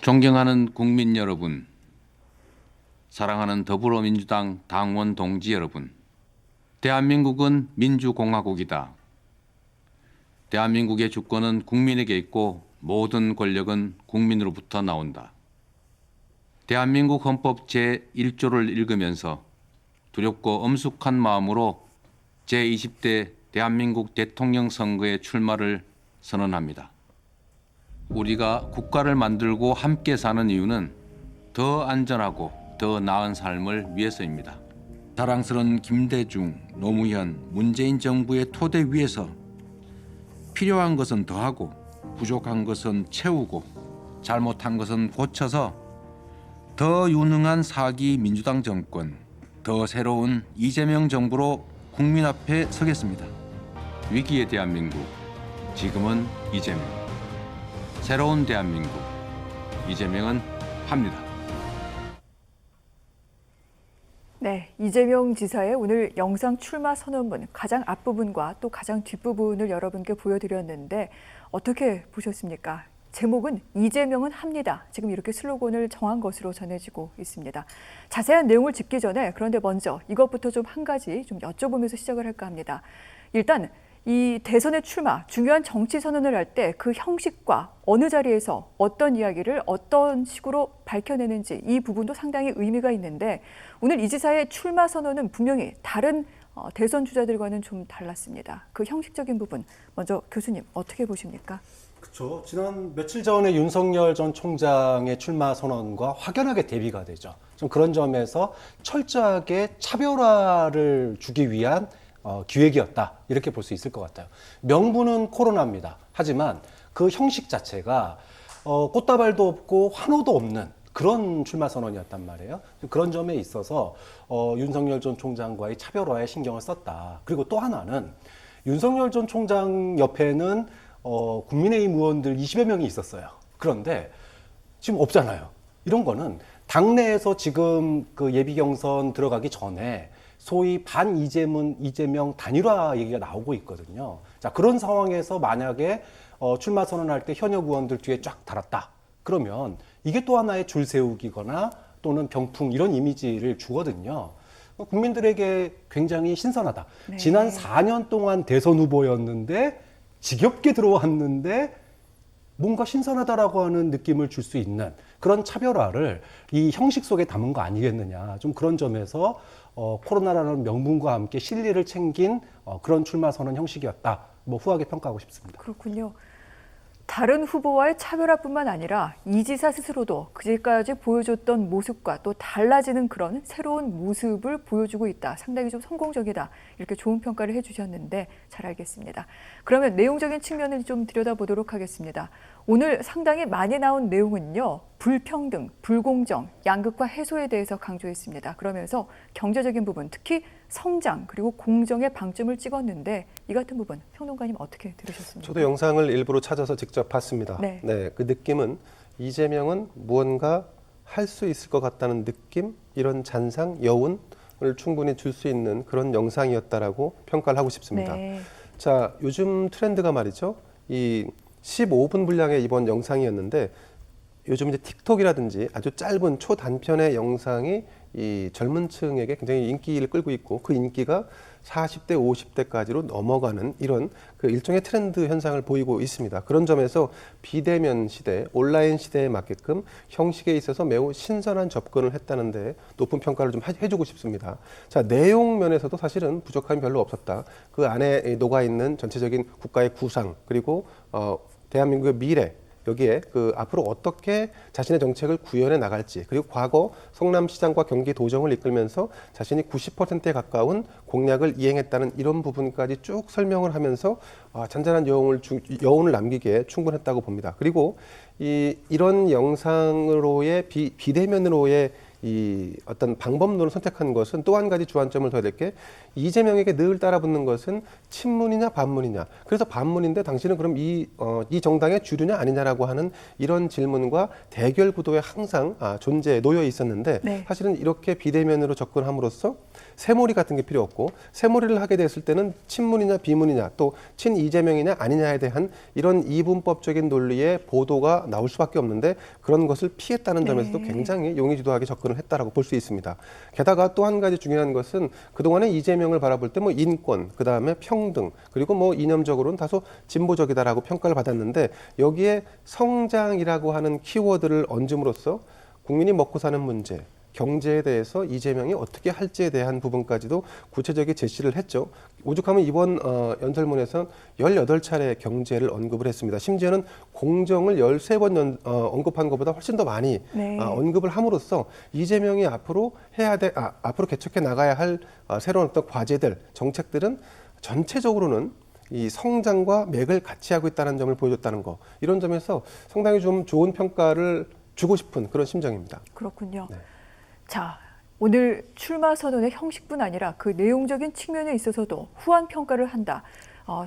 존경하는 국민 여러분, 사랑하는 더불어민주당 당원 동지 여러분, 대한민국은 민주공화국이다. 대한민국의 주권은 국민에게 있고 모든 권력은 국민으로부터 나온다. 대한민국 헌법 제1조를 읽으면서 두렵고 엄숙한 마음으로 제20대 대한민국 대통령 선거에 출마를 선언합니다. 우리가 국가를 만들고 함께 사는 이유는 더 안전하고 더 나은 삶을 위해서입니다. 자랑스러운 김대중, 노무현, 문재인 정부의 토대 위에서 필요한 것은 더하고 부족한 것은 채우고 잘못한 것은 고쳐서 더 유능한 4기 민주당 정권, 더 새로운 이재명 정부로 국민 앞에 서겠습니다. 위기의 대한민국, 지금은 이재명. 새로운 대한민국, 이재명은 합니다. 네, 이재명 지사의 오늘 영상 출마 선언문 가장 앞부분과 또 가장 뒷부분을 여러분께 보여드렸는데 어떻게 보셨습니까? 제목은 이재명은 합니다. 지금 이렇게 슬로건을 정한 것으로 전해지고 있습니다. 자세한 내용을 짚기 전에 그런데 먼저 이것부터 좀 한 가지 좀 여쭤보면서 시작을 할까 합니다. 일단 이 대선에 출마, 중요한 정치 선언을 할 때 그 형식과 어느 자리에서 어떤 이야기를 어떤 식으로 밝혀내는지 이 부분도 상당히 의미가 있는데 오늘 이 지사의 출마 선언은 분명히 다른 대선 주자들과는 좀 달랐습니다. 그 형식적인 부분 먼저 교수님 어떻게 보십니까? 그렇죠. 지난 며칠 전에 윤석열 전 총장의 출마 선언과 확연하게 대비가 되죠. 좀 그런 점에서 철저하게 차별화를 주기 위한 기획이었다 이렇게 볼 수 있을 것 같아요. 명분은 코로나입니다. 하지만 그 형식 자체가 꽃다발도 없고 환호도 없는 그런 출마 선언이었단 말이에요. 그런 점에 있어서 윤석열 전 총장과의 차별화에 신경을 썼다. 그리고 또 하나는 윤석열 전 총장 옆에는 국민의힘 의원들 20여 명이 있었어요. 그런데 지금 없잖아요. 이런 거는 당내에서 지금 그 예비 경선 들어가기 전에 소위 반 이재명 단일화 얘기가 나오고 있거든요. 자, 그런 상황에서 만약에 출마 선언할 때 현역 의원들 뒤에 쫙 달았다. 그러면 이게 또 하나의 줄 세우기거나 또는 병풍 이런 이미지를 주거든요. 국민들에게 굉장히 신선하다. 네. 지난 4년 동안 대선 후보였는데 지겹게 들어왔는데 뭔가 신선하다라고 하는 느낌을 줄 수 있는 그런 차별화를 이 형식 속에 담은 거 아니겠느냐. 좀 그런 점에서 코로나라는 명분과 함께 실리를 챙긴 그런 출마 선언 형식이었다. 뭐 후하게 평가하고 싶습니다. 그렇군요. 다른 후보와의 차별화뿐만 아니라 이 지사 스스로도 그제까지 보여줬던 모습과 또 달라지는 그런 새로운 모습을 보여주고 있다. 상당히 좀 성공적이다. 이렇게 좋은 평가를 해주셨는데 잘 알겠습니다. 그러면 내용적인 측면을 좀 들여다보도록 하겠습니다. 오늘 상당히 많이 나온 내용은요. 불평등, 불공정, 양극화 해소에 대해서 강조했습니다. 그러면서 경제적인 부분, 특히 성장 그리고 공정에 방점을 찍었는데 이 같은 부분 평론가님 어떻게 들으셨습니까? 저도 영상을 일부러 찾아서 직접 봤습니다. 네. 그 느낌은 이재명은 무언가 할 수 있을 것 같다는 느낌, 이런 잔상, 여운을 충분히 줄 수 있는 그런 영상이었다라고 평가를 하고 싶습니다. 네. 자, 요즘 트렌드가 말이죠. 이 15분 분량의 이번 영상이었는데 요즘 이제 틱톡이라든지 아주 짧은 초단편의 영상이 이 젊은 층에게 굉장히 인기를 끌고 있고 그 인기가 40대, 50대까지로 넘어가는 이런 그 일종의 트렌드 현상을 보이고 있습니다. 그런 점에서 비대면 시대, 온라인 시대에 맞게끔 형식에 있어서 매우 신선한 접근을 했다는 데 높은 평가를 좀 해주고 싶습니다. 자, 내용 면에서도 사실은 부족함이 별로 없었다. 그 안에 녹아있는 전체적인 국가의 구상, 그리고 대한민국의 미래, 여기에 그 앞으로 어떻게 자신의 정책을 구현해 나갈지, 그리고 과거 성남시장과 경기도정을 이끌면서 자신이 90%에 가까운 공약을 이행했다는 이런 부분까지 쭉 설명을 하면서 잔잔한 여운을 남기기에 충분했다고 봅니다. 그리고 이런 영상으로의 비대면으로의 이 어떤 방법론을 선택한 것은 또 한 가지 주안점을 둬야 될 게 이재명에게 늘 따라붙는 것은 친문이냐 반문이냐. 그래서 반문인데 당신은 그럼 이 정당의 주류냐 아니냐라고 하는 이런 질문과 대결 구도에 항상 놓여 있었는데 네. 사실은 이렇게 비대면으로 접근함으로써 새몰이 같은 게 필요 없고 새몰이를 하게 됐을 때는 친문이냐 비문이냐 또 친이재명이냐 아니냐에 대한 이런 이분법적인 논리의 보도가 나올 수밖에 없는데 그런 것을 피했다는 네. 점에서도 굉장히 용의주도하게 접근을 했다라고 볼 수 있습니다. 게다가 또 한 가지 중요한 것은 그동안에 이재명을 바라볼 때 뭐 인권, 그다음에 평등, 그리고 뭐 이념적으로는 다소 진보적이다라고 평가를 받았는데 여기에 성장이라고 하는 키워드를 얹음으로써 국민이 먹고 사는 문제, 경제에 대해서 이재명이 어떻게 할지에 대한 부분까지도 구체적인 제시를 했죠. 오죽하면 이번 연설문에서 18차례 경제를 언급을 했습니다. 심지어는 공정을 13번 언급한 것보다 훨씬 더 많이 네. 언급을 함으로써 이재명이 앞으로 앞으로 개척해 나가야 할 새로운 어떤 과제들, 정책들은 전체적으로는 이 성장과 맥을 같이 하고 있다는 점을 보여줬다는 거. 이런 점에서 상당히 좀 좋은 평가를 주고 싶은 그런 심정입니다. 그렇군요. 네. 자, 오늘 출마 선언의 형식뿐 아니라 그 내용적인 측면에 있어서도 후한 평가를 한다.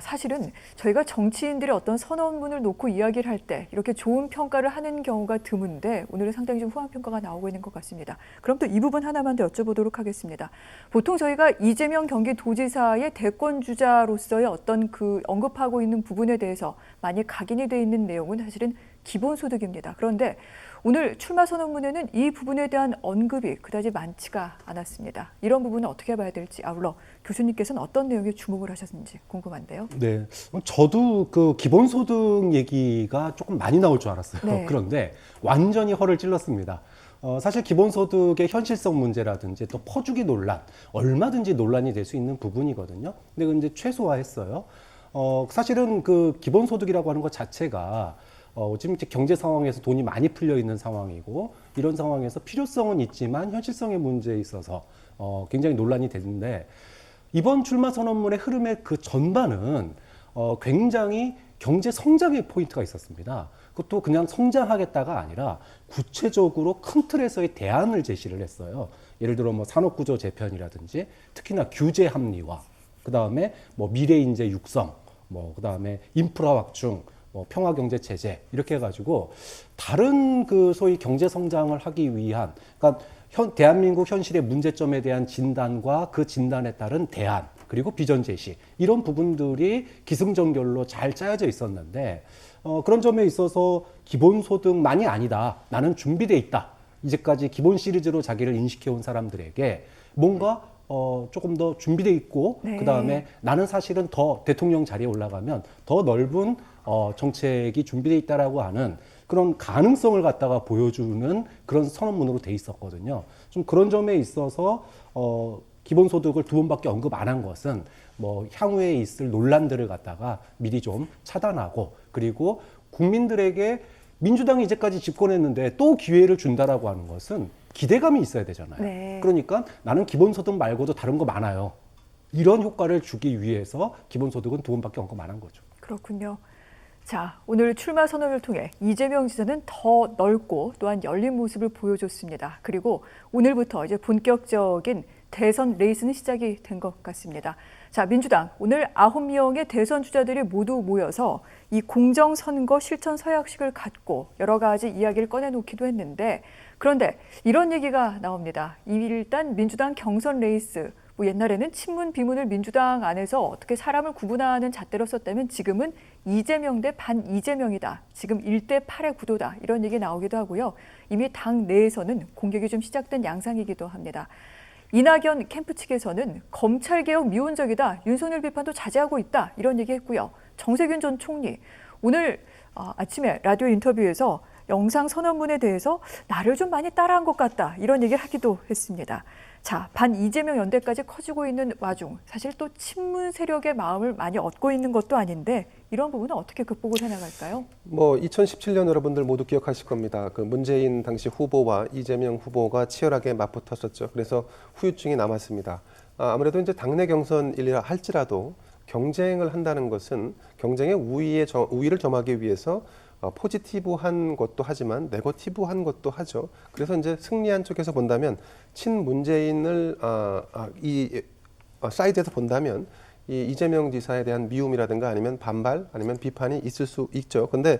사실은 저희가 정치인들의 어떤 선언문을 놓고 이야기를 할 때 이렇게 좋은 평가를 하는 경우가 드문데 오늘은 상당히 좀 후한 평가가 나오고 있는 것 같습니다. 그럼 또 이 부분 하나만 더 여쭤보도록 하겠습니다. 보통 저희가 이재명 경기도지사의 대권 주자로서의 어떤 그 언급하고 있는 부분에 대해서 많이 각인이 돼 있는 내용은 사실은 기본소득입니다. 그런데 오늘 출마 선언문에는 이 부분에 대한 언급이 그다지 많지가 않았습니다. 이런 부분은 어떻게 봐야 될지 아울러 교수님께서는 어떤 내용에 주목을 하셨는지 궁금한데요. 네, 저도 그 기본소득 얘기가 조금 많이 나올 줄 알았어요. 네. 그런데 완전히 허를 찔렀습니다. 사실 기본소득의 현실성 문제라든지 또 퍼주기 논란, 얼마든지 논란이 될 수 있는 부분이거든요. 근데 그 이제 최소화했어요. 사실은 그 기본소득이라고 하는 것 자체가 지금 이제 경제 상황에서 돈이 많이 풀려 있는 상황이고 이런 상황에서 필요성은 있지만 현실성의 문제에 있어서 굉장히 논란이 되는데 이번 출마 선언문의 흐름의 그 전반은 굉장히 경제 성장의 포인트가 있었습니다. 그것도 그냥 성장하겠다가 아니라 구체적으로 큰 틀에서의 대안을 제시를 했어요. 예를 들어 뭐 산업구조 재편이라든지 특히나 규제 합리화, 그 다음에 뭐 미래인재 육성, 뭐 그 다음에 인프라 확충, 뭐 평화 경제 체제 이렇게 해가지고 다른 그 소위 경제 성장을 하기 위한 그러니까 대한민국 현실의 문제점에 대한 진단과 그 진단에 따른 대안 그리고 비전 제시 이런 부분들이 기승전결로 잘 짜여져 있었는데 그런 점에 있어서 기본소득만이 아니다. 나는 준비돼 있다. 이제까지 기본 시리즈로 자기를 인식해온 사람들에게 뭔가 조금 더 준비돼 있고 네. 그다음에 나는 사실은 더 대통령 자리에 올라가면 더 넓은 정책이 준비돼 있다라고 하는 그런 가능성을 갖다가 보여주는 그런 선언문으로 돼 있었거든요. 좀 그런 점에 있어서 기본소득을 2번밖에 언급 안 한 것은 뭐 향후에 있을 논란들을 갖다가 미리 좀 차단하고 그리고 국민들에게 민주당이 이제까지 집권했는데 또 기회를 준다라고 하는 것은 기대감이 있어야 되잖아요. 네. 그러니까 나는 기본소득 말고도 다른 거 많아요. 이런 효과를 주기 위해서 기본소득은 2번밖에 언급 안 한 거죠. 그렇군요. 자, 오늘 출마 선언을 통해 이재명 지사는 더 넓고 또한 열린 모습을 보여줬습니다. 그리고 오늘부터 이제 본격적인 대선 레이스는 시작이 된 것 같습니다. 자, 민주당 오늘 9명의 대선 주자들이 모두 모여서 이 공정선거 실천 서약식을 갖고 여러 가지 이야기를 꺼내놓기도 했는데 그런데 이런 얘기가 나옵니다. 일단 민주당 경선 레이스 뭐 옛날에는 친문 비문을 민주당 안에서 어떻게 사람을 구분하는 잣대로 썼다면 지금은 이재명 대 반 이재명이다. 지금 1대 8의 구도다. 이런 얘기 나오기도 하고요. 이미 당 내에서는 공격이 좀 시작된 양상이기도 합니다. 이낙연 캠프 측에서는 검찰개혁 미온적이다. 윤석열 비판도 자제하고 있다. 이런 얘기했고요. 정세균 전 총리 오늘 아침에 라디오 인터뷰에서 영상 선언문에 대해서 나를 좀 많이 따라한 것 같다. 이런 얘기를 하기도 했습니다. 자, 반 이재명 연대까지 커지고 있는 와중 사실 또 친문 세력의 마음을 많이 얻고 있는 것도 아닌데 이런 부분은 어떻게 극복을 해나갈까요? 뭐 2017년 여러분들 모두 기억하실 겁니다. 그 문재인 당시 후보와 이재명 후보가 치열하게 맞붙었었죠. 그래서 후유증이 남았습니다. 아무래도 이제 당내 경선이라 할지라도 경쟁을 한다는 것은 경쟁의 우위를 점하기 위해서 포지티브한 것도 하지만 네거티브한 것도 하죠. 그래서 이제 승리한 쪽에서 본다면 친문재인을 사이드에서 본다면 이 이재명 지사에 대한 미움이라든가 아니면 반발 아니면 비판이 있을 수 있죠. 근데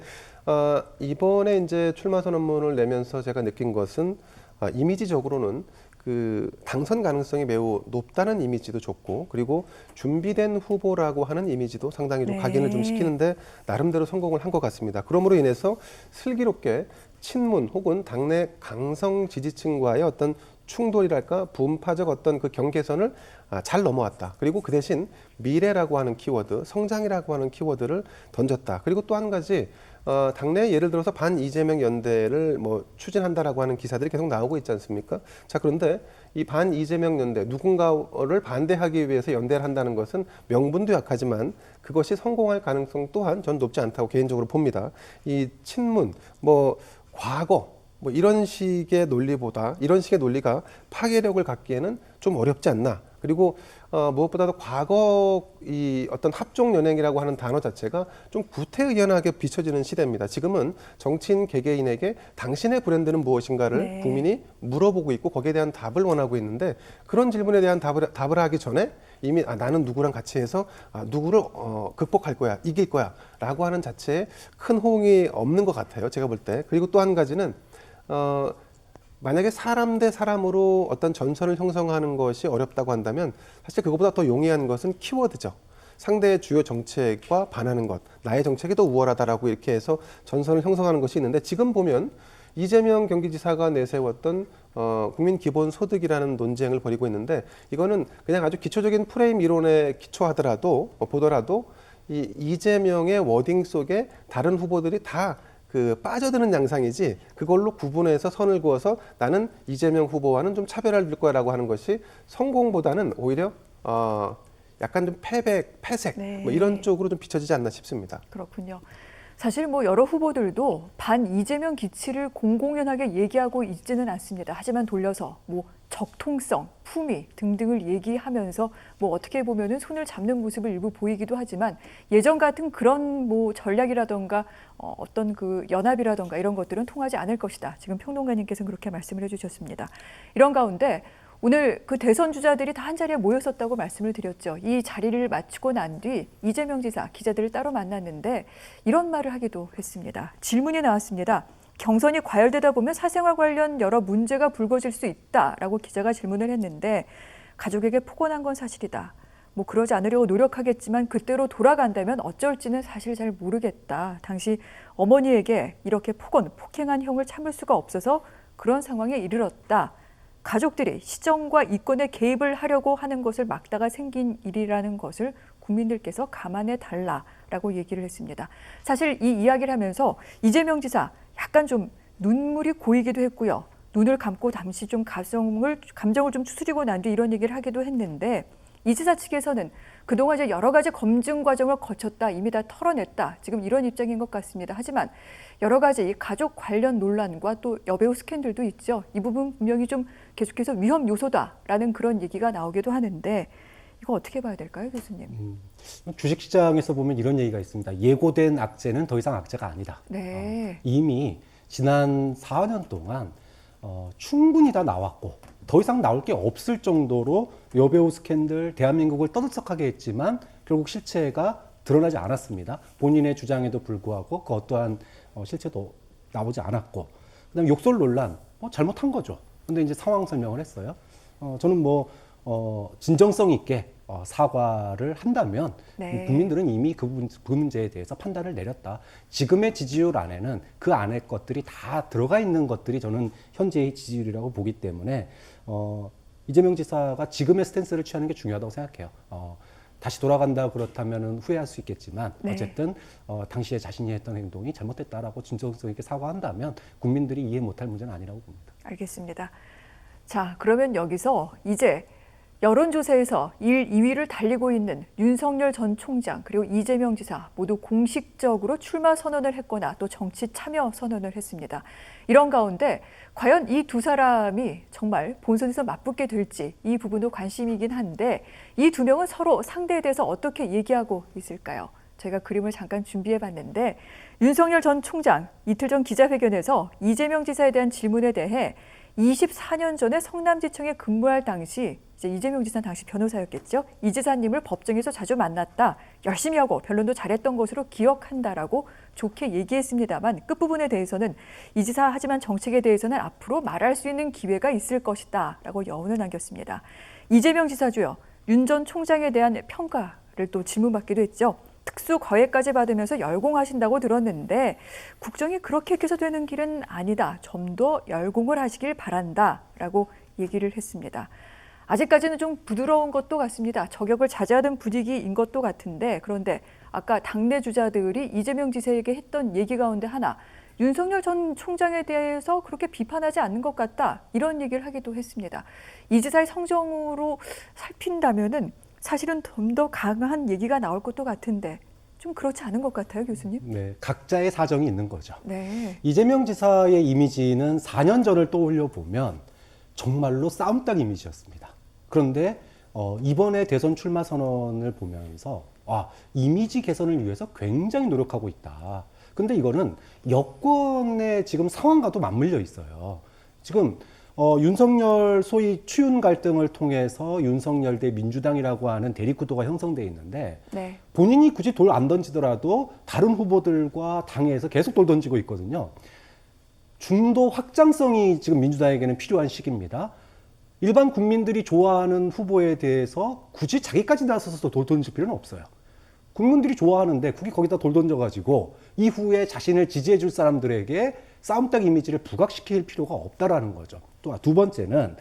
이번에 이제 출마 선언문을 내면서 제가 느낀 것은 이미지적으로는 그 당선 가능성이 매우 높다는 이미지도 좋고 그리고 준비된 후보라고 하는 이미지도 상당히 좀 네. 각인을 좀 시키는데 나름대로 성공을 한 것 같습니다. 그러므로 인해서 슬기롭게 친문 혹은 당내 강성 지지층과의 어떤 충돌이랄까 분파적 어떤 그 경계선을 잘 넘어왔다. 그리고 그 대신 미래라고 하는 키워드, 성장이라고 하는 키워드를 던졌다. 그리고 또 한 가지 당내 예를 들어서 반 이재명 연대를 뭐 추진한다라고 하는 기사들이 계속 나오고 있지 않습니까? 자, 그런데 이 반 이재명 연대 누군가를 반대하기 위해서 연대를 한다는 것은 명분도 약하지만 그것이 성공할 가능성 또한 전 높지 않다고 개인적으로 봅니다. 이 친문 뭐 과거 뭐 이런 식의 논리보다 이런 식의 논리가 파괴력을 갖기에는 좀 어렵지 않나. 그리고 무엇보다도 과거 이 어떤 합종 연행이라고 하는 단어 자체가 좀 구태의연하게 비춰지는 시대입니다. 지금은 정치인 개개인에게 당신의 브랜드는 무엇인가를 네. 국민이 물어보고 있고 거기에 대한 답을 원하고 있는데 그런 질문에 대한 답을 하기 전에 이미 나는 누구랑 같이 해서 누구를 극복할 거야, 이길 거야 라고 하는 자체에 큰 호응이 없는 것 같아요. 제가 볼 때. 그리고 또 한 가지는 만약에 사람 대 사람으로 어떤 전선을 형성하는 것이 어렵다고 한다면 사실 그것보다 더 용이한 것은 키워드죠. 상대의 주요 정책과 반하는 것, 나의 정책이 더 우월하다라고 이렇게 해서 전선을 형성하는 것이 있는데 지금 보면 이재명 경기지사가 내세웠던 국민 기본 소득이라는 논쟁을 벌이고 있는데 이거는 그냥 아주 기초적인 프레임 이론에 기초하더라도 보더라도 이 이재명의 워딩 속에 다른 후보들이 다 빠져드는 양상이지 그걸로 구분해서 선을 그어서 나는 이재명 후보와는 좀 차별화를 둘 거라고 하는 것이 성공보다는 오히려 약간 좀 패색 네. 뭐 이런 쪽으로 좀 비춰지지 않나 싶습니다. 그렇군요. 사실 뭐 여러 후보들도 반 이재명 기치를 공공연하게 얘기하고 있지는 않습니다. 하지만 돌려서 뭐 적통성, 품위 등등을 얘기하면서 뭐 어떻게 보면은 손을 잡는 모습을 일부 보이기도 하지만 예전 같은 그런 뭐 전략이라던가 어떤 그 연합이라던가 이런 것들은 통하지 않을 것이다. 지금 평론가님께서는 그렇게 말씀을 해주셨습니다. 이런 가운데 오늘 그 대선 주자들이 다 한자리에 모였었다고 말씀을 드렸죠. 이 자리를 마치고 난 뒤 이재명 지사 기자들을 따로 만났는데 이런 말을 하기도 했습니다. 질문이 나왔습니다. 경선이 과열되다 보면 사생활 관련 여러 문제가 불거질 수 있다라고 기자가 질문을 했는데 가족에게 폭언한 건 사실이다. 뭐 그러지 않으려고 노력하겠지만 그때로 돌아간다면 어쩔지는 사실 잘 모르겠다. 당시 어머니에게 이렇게 폭행한 형을 참을 수가 없어서 그런 상황에 이르렀다. 가족들이 시정과 이권에 개입을 하려고 하는 것을 막다가 생긴 일이라는 것을 국민들께서 감안해 달라라고 얘기를 했습니다. 사실 이 이야기를 하면서 이재명 지사 약간 좀 눈물이 고이기도 했고요. 눈을 감고 잠시 좀 감정을 좀 추스리고 난 뒤 이런 얘기를 하기도 했는데 이 지사 측에서는 그동안 이제 여러 가지 검증 과정을 거쳤다, 이미 다 털어냈다. 지금 이런 입장인 것 같습니다. 하지만 여러 가지 이 가족 관련 논란과 또 여배우 스캔들도 있죠. 이 부분 분명히 좀 계속해서 위험 요소다라는 그런 얘기가 나오기도 하는데 이거 어떻게 봐야 될까요, 교수님? 주식시장에서 보면 이런 얘기가 있습니다. 예고된 악재는 더 이상 악재가 아니다. 네. 이미 지난 4년 동안 충분히 다 나왔고 더 이상 나올 게 없을 정도로 여배우 스캔들 대한민국을 떠들썩하게 했지만 결국 실체가 드러나지 않았습니다. 본인의 주장에도 불구하고 그 어떠한 실체도 나오지 않았고 그다음에 욕설 논란 잘못한 거죠. 근데 이제 상황 설명을 했어요. 저는 진정성 있게 사과를 한다면 네. 국민들은 이미 그 문제에 대해서 판단을 내렸다. 지금의 지지율 안에는 그 안에 것들이 다 들어가 있는 것들이 저는 현재의 지지율이라고 보기 때문에 이재명 지사가 지금의 스탠스를 취하는 게 중요하다고 생각해요. 다시 돌아간다 그렇다면 후회할 수 있겠지만 네. 어쨌든 당시에 자신이 했던 행동이 잘못됐다라고 진정성 있게 사과한다면 국민들이 이해 못할 문제는 아니라고 봅니다. 알겠습니다. 자, 그러면 여기서 이제 여론조사에서 2위를 달리고 있는 윤석열 전 총장 그리고 이재명 지사 모두 공식적으로 출마 선언을 했거나 또 정치 참여 선언을 했습니다. 이런 가운데 과연 이 두 사람이 정말 본선에서 맞붙게 될지 이 부분도 관심이긴 한데 이 두 명은 서로 상대에 대해서 어떻게 얘기하고 있을까요? 제가 그림을 잠깐 준비해봤는데 윤석열 전 총장 이틀 전 기자회견에서 이재명 지사에 대한 질문에 대해 24년 전에 성남지청에 근무할 당시 이제 이재명 지사는 당시 변호사였겠죠. 이 지사님을 법정에서 자주 만났다. 열심히 하고 변론도 잘했던 것으로 기억한다라고 좋게 얘기했습니다만 끝부분에 대해서는 이 지사 하지만 정책에 대해서는 앞으로 말할 수 있는 기회가 있을 것이다 라고 여운을 남겼습니다. 이재명 지사주요. 윤 전 총장에 대한 평가를 또 질문받기도 했죠. 특수 거액까지 받으면서 열공하신다고 들었는데 국정이 그렇게 해서 되는 길은 아니다. 좀 더 열공을 하시길 바란다라고 얘기를 했습니다. 아직까지는 좀 부드러운 것도 같습니다. 저격을 자제하던 분위기인 것도 같은데 그런데 아까 당내 주자들이 이재명 지사에게 했던 얘기 가운데 하나 윤석열 전 총장에 대해서 그렇게 비판하지 않는 것 같다. 이런 얘기를 하기도 했습니다. 이 지사의 성정으로 살핀다면은 사실은 좀 더 강한 얘기가 나올 것도 같은데 좀 그렇지 않은 것 같아요, 교수님? 네, 각자의 사정이 있는 거죠. 네. 이재명 지사의 이미지는 4년 전을 떠올려 보면 정말로 싸움닭 이미지였습니다. 그런데 이번에 대선 출마 선언을 보면서 이미지 개선을 위해서 굉장히 노력하고 있다. 근데 이거는 여권의 지금 상황과도 맞물려 있어요. 지금 윤석열 소위 추윤 갈등을 통해서 윤석열 대 민주당이라고 하는 대립구도가 형성돼 있는데 네. 본인이 굳이 돌 안 던지더라도 다른 후보들과 당에서 계속 돌 던지고 있거든요. 중도 확장성이 지금 민주당에게는 필요한 시기입니다. 일반 국민들이 좋아하는 후보에 대해서 굳이 자기까지 나서서 돌 던질 필요는 없어요. 국민들이 좋아하는데 굳이 거기다 돌 던져가지고 이후에 자신을 지지해 줄 사람들에게 싸움닭 이미지를 부각시킬 필요가 없다라는 거죠. 또 두 번째는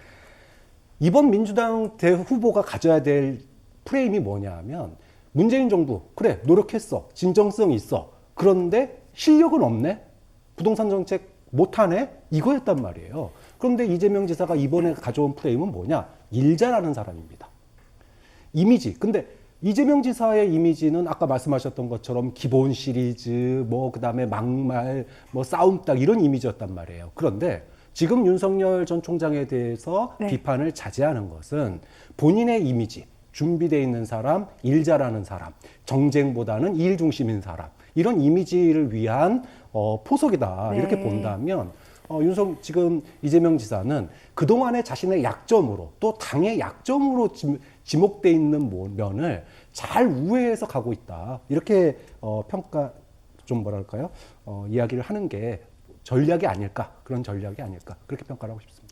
이번 민주당 대후보가 가져야 될 프레임이 뭐냐 하면 문재인 정부 그래 노력했어 진정성 있어 그런데 실력은 없네 부동산 정책 못하네 이거였단 말이에요. 그런데 이재명 지사가 이번에 가져온 프레임은 뭐냐 일 잘하는 사람입니다. 이미지 근데 이재명 지사의 이미지는 아까 말씀하셨던 것처럼 기본 시리즈 그다음에 막말 싸움닭 이런 이미지였단 말이에요. 그런데 지금 윤석열 전 총장에 대해서 네. 비판을 자제하는 것은 본인의 이미지 준비되어 있는 사람, 일 잘하는 사람, 정쟁보다는 일 중심인 사람 이런 이미지를 위한 포석이다. 네. 이렇게 본다면 지금 이재명 지사는 그동안의 자신의 약점으로 또 당의 약점으로 지목돼 있는 면을 잘 우회해서 가고 있다. 이렇게 평가 좀 이야기를 하는 게 전략이 아닐까 그런 전략이 아닐까 그렇게 평가를 하고 싶습니다.